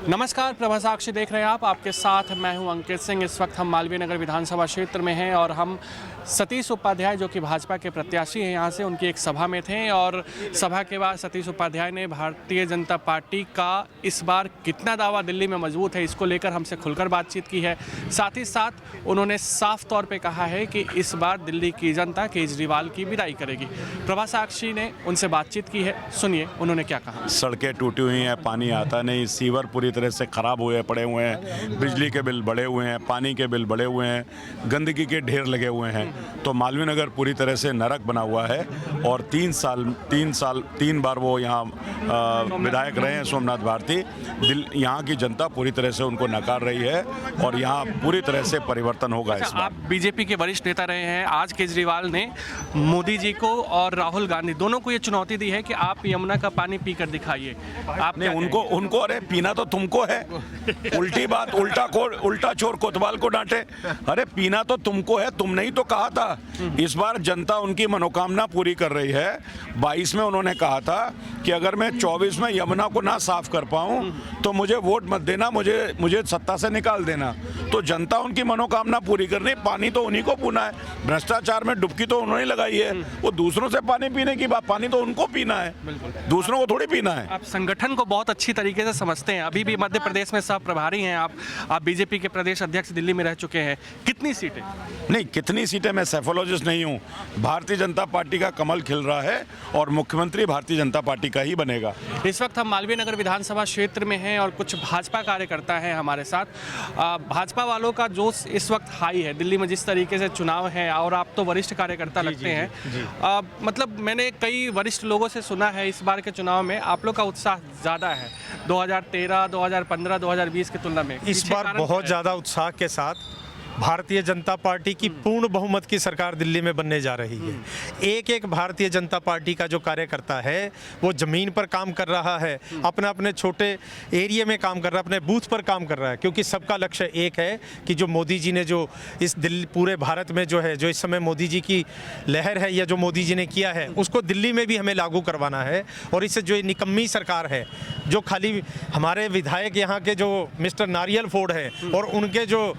नमस्कार, प्रभा साक्षी देख रहे हैं आप। आपके साथ मैं हूं अंकित सिंह। इस वक्त हम मालवीय नगर विधानसभा क्षेत्र में हैं और हम सतीश उपाध्याय जो कि भाजपा के प्रत्याशी हैं यहाँ से, उनकी एक सभा में थे और सभा के बाद सतीश उपाध्याय ने भारतीय जनता पार्टी का इस बार कितना दावा दिल्ली में मजबूत है इसको लेकर हमसे खुलकर बातचीत की है। साथ ही साथ उन्होंने साफ तौर पे कहा है कि इस बार दिल्ली की जनता केजरीवाल की विदाई करेगी। प्रभा साक्षी ने उनसे बातचीत की है, सुनिए उन्होंने क्या कहा। सड़कें टूटी हुई हैं, पानी आता नहीं, सीवर पूरी तरह से खराब हुए पड़े हुए हैं, बिजली के बिल बढ़े हुए हैं, पानी के बिल बढ़े हुए हैं, गंदगी के ढेर लगे हुए हैं। तो मालवीय नगर पूरी तरह से नरक बना हुआ है और 3 बार वो यहाँ विधायक रहे हैं सोमनाथ भारती। यहाँ की जनता पूरी तरह से उनको नकार रही है और यहाँ पूरी तरह से परिवर्तन होगा। इस बार आप बीजेपी के वरिष्ठ नेता रहे हैं। आज केजरीवाल ने मोदी जी को और राहुल गांधी दोनों को ये चुनौती दी है कि आप यमुना का पानी पीकर दिखाइए। आपने उनको अरे पीना तो तुमको है। उल्टी बात, उल्टा चोर कोतवाल को डांटे। अरे पीना तो तुमको है, तुमने ही तो कहा था। इस बार जनता उनकी मनोकामना पूरी कर रही है। 22 में उन्होंने कहा था कि अगर मैं 24 में यमुना को ना साफ कर पाऊं तो मुझे वोट मत देना, मुझे सत्ता से निकाल देना। तो जनता उनकी मनोकामना पूरी करनी, पानी तो उन्हीं को पीना है। भ्रष्टाचार में डुबकी तो उन्होंने लगाई है। वो दूसरों से पानी पीने की बात, पानी तो उनको पीना है, दूसरों को थोड़ी पीना है। आप संगठन को बहुत अच्छी तरीके से समझते हैं। अभी भी मध्य प्रदेश में सह प्रभारी हैं आप बीजेपी के प्रदेश अध्यक्ष दिल्ली में रह चुके हैं। कितनी सीटें? नहीं, कितनी सीटें, मैं सेफोलॉजिस्ट नहीं हूँ। भारतीय जनता पार्टी का कमल खिल रहा है और मुख्यमंत्री भारतीय जनता पार्टी का ही बनेगा। इस वक्त हम मालवीय नगर विधानसभा क्षेत्र में हैं और कुछ भाजपा कार्यकर्ता हैं हमारे साथ। भाजपा वालों का जोश इस वक्त हाई है दिल्ली में, जिस तरीके से चुनाव है। और आप तो वरिष्ठ कार्यकर्ता लगते हैं। मतलब मैंने कई वरिष्ठ लोगों से सुना है इस बार के चुनाव में आप लोग का उत्साह ज़्यादा है 2013, 2015, 2020 की तुलना में। इस बार बहुत ज़्यादा उत्साह के साथ भारतीय जनता पार्टी की पूर्ण बहुमत की सरकार दिल्ली में बनने जा रही है। एक एक भारतीय जनता पार्टी का जो कार्यकर्ता है वो ज़मीन पर काम कर रहा है, अपने छोटे एरिया में काम कर रहा है, अपने बूथ पर काम कर रहा है। क्योंकि सबका लक्ष्य एक है कि जो मोदी जी ने जो इस दिल्ली पूरे भारत में जो है, जो इस समय मोदी जी की लहर है या जो मोदी जी ने किया है, उसको दिल्ली में भी हमें लागू करवाना है। और इससे जो निकम्मी सरकार है, जो खाली हमारे विधायक यहाँ के जो मिस्टर नारियल फोर्ड है और उनके जो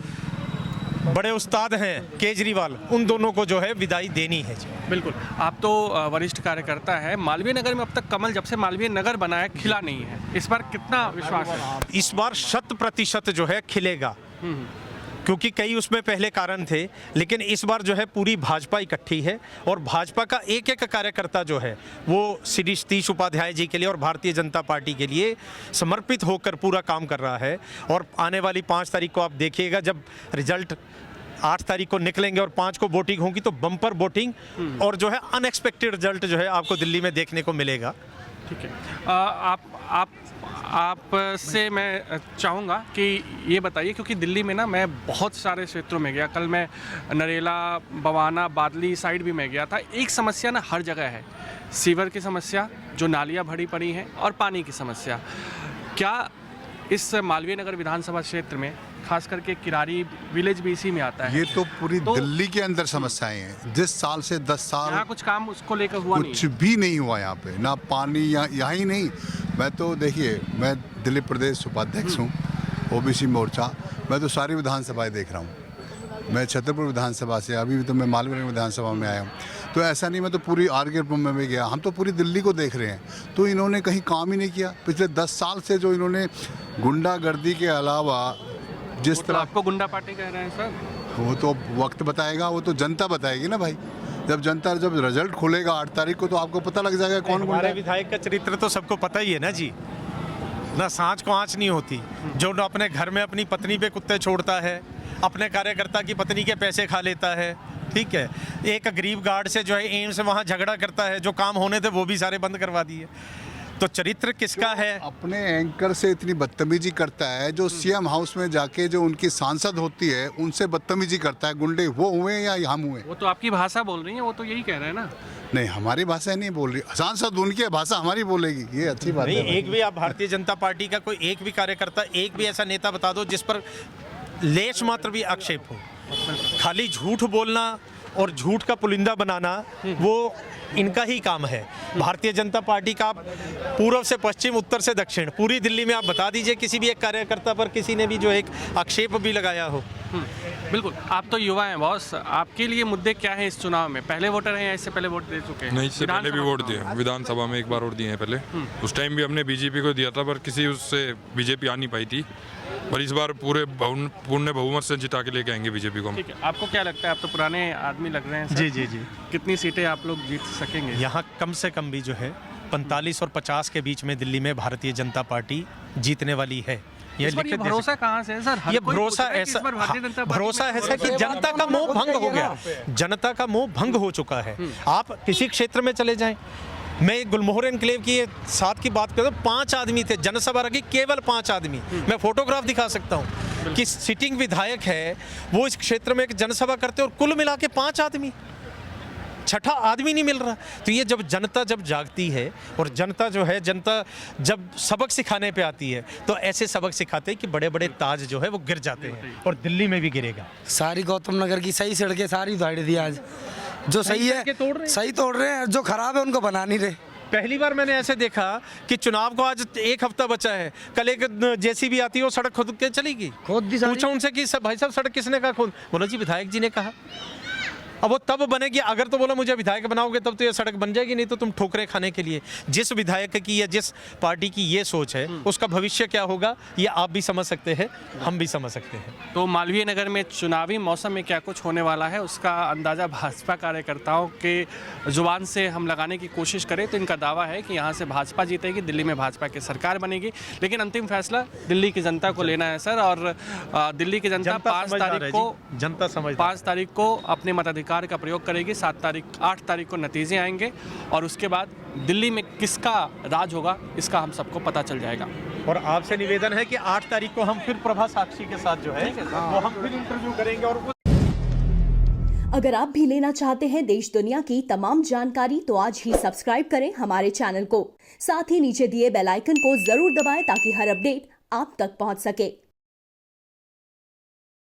बड़े उस्ताद हैं केजरीवाल, उन दोनों को जो है विदाई देनी है। बिल्कुल, आप तो वरिष्ठ कार्यकर्ता है। मालवीय नगर में अब तक कमल जब से मालवीय नगर बना है खिला नहीं है। इस बार कितना विश्वास है? इस बार 100% जो है खिलेगा, क्योंकि कई उसमें पहले कारण थे। लेकिन इस बार जो है पूरी भाजपा इकट्ठी है और भाजपा का एक एक कार्यकर्ता जो है वो श्री सतीश उपाध्याय जी के लिए और भारतीय जनता पार्टी के लिए समर्पित होकर पूरा काम कर रहा है। और आने वाली 5 तारीख को आप देखिएगा, जब रिजल्ट 8 तारीख को निकलेंगे और 5 को वोटिंग होगी तो बम्पर वोटिंग और जो है अनएक्सपेक्टेड रिजल्ट जो है आपको दिल्ली में देखने को मिलेगा। ठीक है। आपसे मैं चाहूँगा कि ये बताइए, क्योंकि दिल्ली में ना मैं बहुत सारे क्षेत्रों में गया। कल मैं नरेला, बवाना, बादली साइड भी मैं गया था। एक समस्या ना हर जगह है, सीवर की समस्या, जो नालियाँ भरी पड़ी हैं, और पानी की समस्या। क्या इस मालवीय नगर विधानसभा क्षेत्र में खास करके किरारी विलेज भी इसी में आता है? ये तो पूरी दिल्ली के अंदर समस्याएं हैं। जिस साल से 10 साल यहाँ कुछ काम उसको लेकर हुआ नहीं? कुछ भी नहीं हुआ यहाँ पे, ना पानी यहाँ ही नहीं। मैं तो देखिए, मैं दिल्ली प्रदेश उपाध्यक्ष हूँ ओबीसी मोर्चा। मैं तो सारी विधानसभाएं देख रहा हूँ। मैं छतरपुर विधानसभा से, अभी तो मैं मालवीय विधानसभा में आया हूँ। तो ऐसा नहीं, मैं तो पूरी आरकेपुर में भी गया। हम तो पूरी दिल्ली को देख रहे हैं। तो इन्होंने कहीं काम ही नहीं किया पिछले 10 साल से। जो इन्होंने गुंडागर्दी के अलावा जिस तरह, आपको गुंडा पार्टी कह रहे हैं सर? वो तो वक्त बताएगा, वो तो जनता बताएगी ना भाई। जब रिजल्ट खुलेगा 8 तारीख को तो आपको पता लग जाएगा कौन गुंडा हमारे है। विधायक का चरित्र तो सबको पता ही है ना जी। ना सांच को आँच नहीं होती। जो ना अपने घर में अपनी पत्नी पे कुत्ते छोड़ता है, अपने कार्यकर्ता की पत्नी के पैसे खा लेता है, ठीक है। एक गरीब गार्ड से जो है एम्स से वहाँ झगड़ा करता है, जो काम होने थे वो भी सारे बंद करवा दिए। तो चरित्र किसका है? अपने एंकर से इतनी बदतमीजी करता है। जो सीएम हाउस में जाके जो उनकी सांसद होती है उनसे बदतमीजी करता है। गुंडे वो हुए या हम हुए? वो तो आपकी भाषा बोल रही है, वो तो यही कह रहे हैं ना। नहीं, हमारी भाषा नहीं बोल रही, सांसद उनकी भाषा हमारी बोलेगी। ये अच्छी बात नहीं, है। एक भी आप भारतीय जनता पार्टी का कोई एक भी कार्यकर्ता, एक भी ऐसा नेता बता दो जिस पर लेश मात्र भी आक्षेप हो। खाली झूठ बोलना और झूठ का पुलिंदा बनाना वो इनका ही काम है। भारतीय जनता पार्टी का पूर्व से पश्चिम, उत्तर से दक्षिण, पूरी दिल्ली में आप बता दीजिए किसी भी एक कार्यकर्ता पर किसी ने भी जो एक आक्षेप भी लगाया हो। बिल्कुल। आप तो युवा हैं बॉस, आपके लिए मुद्दे क्या हैं इस चुनाव में? पहले वोटर हैं या इससे पहले वोट दे चुके हैं? नहीं, इससे पहले भी वोट दिए, विधानसभा में एक बार वोट दिए हैं पहले। उस टाइम भी हमने बीजेपी को दिया था, पर किसी उससे बीजेपी आ नहीं पाई थी। पर इस बार पूरे पूर्ण बहुमत से जिता के लेके आएंगे बीजेपी को हम। ठीक है, आपको क्या लगता है? आप तो पुराने आदमी लग रहे हैं सर। जी जी जी। कितनी सीटें आप लोग जीत सकेंगे? यहाँ कम से कम भी जो है 45 और 50 के बीच में दिल्ली में भारतीय जनता पार्टी जीतने वाली है। इस पर ये भरोसा कहाँ से है सर? हर ये कोई भरोसा पूछ रहा है कि इस ऐसा, बार भारतीय जनता पार्टी भरोसा में ऐसा कि जनता का मोह भंग हो गया, जनता का मोह भंग हो चुका है। आप किसी क्षेत्र में चले जाएं, मैं गुलमोहर एनक्लेव की साथ की बात करूं, 5 आदमी थे, जनसभा रखी केवल 5 आदमी। मैं फोटोग्राफ दिखा सकता हूं कि सिटिंग विधायक है वो इस क्षेत्र में एक जनसभा करते और कुल मिला के 5 आदमी, छठा आदमी नहीं मिल रहा। तो ये जब जनता जब जागती है और जनता जो है, जनता जब सबक सिखाने पे आती है तो ऐसे सबक सिखाते हैं कि बड़े बड़े ताज जो है वो गिर जाते हैं, और दिल्ली में भी गिरेगा। सारी गौतम नगर की सही सड़कें सारी उधाड़ दी आज। जो सही है सही तोड़ रहे हैं, जो खराब है उनको बना नहीं रहे। पहली बार मैंने ऐसे देखा कि चुनाव को आज 1 हफ्ता बचा है, कल एक जेसीबी आती है वो सड़क खोद के चली गई। खोद दी सारी। पूछा उनसे कि भाई साहब सड़क किसने कहा खोद? बोला जी विधायक जी ने कहा। अब वो तब बनेगी अगर तो बोला मुझे विधायक बनाओगे तब तो ये सड़क बन जाएगी, नहीं तो तुम ठोकरे खाने के लिए। जिस विधायक की या जिस पार्टी की ये सोच है उसका भविष्य क्या होगा ये आप भी समझ सकते हैं, हम भी समझ सकते हैं। तो मालवीय नगर में चुनावी मौसम में क्या कुछ होने वाला है उसका अंदाज़ा भाजपा कार्यकर्ताओं के जुबान से हम लगाने की कोशिश करें तो इनका दावा है कि यहाँ से भाजपा जीतेगी, दिल्ली में भाजपा की सरकार बनेगी। लेकिन अंतिम फैसला दिल्ली की जनता को लेना है सर, और दिल्ली की जनता 5 तारीख को अपने मताधिकार का प्रयोग करेगी। 8 तारीख को नतीजे आएंगे और उसके बाद दिल्ली में किसका राज होगा इसका हम सबको पता चल जाएगा। और आपसे निवेदन है कि 8 तारीख को हम फिर प्रभा साक्षी के साथ जो है वो हम फिर इंटरव्यू करेंगे। और अगर आप भी लेना चाहते हैं देश दुनिया की तमाम जानकारी तो आज ही सब्सक्राइब करें हमारे चैनल को। साथ ही नीचे दिए बेल आइकन को जरूर दबाएं ताकि हर अपडेट आप तक पहुंच सके।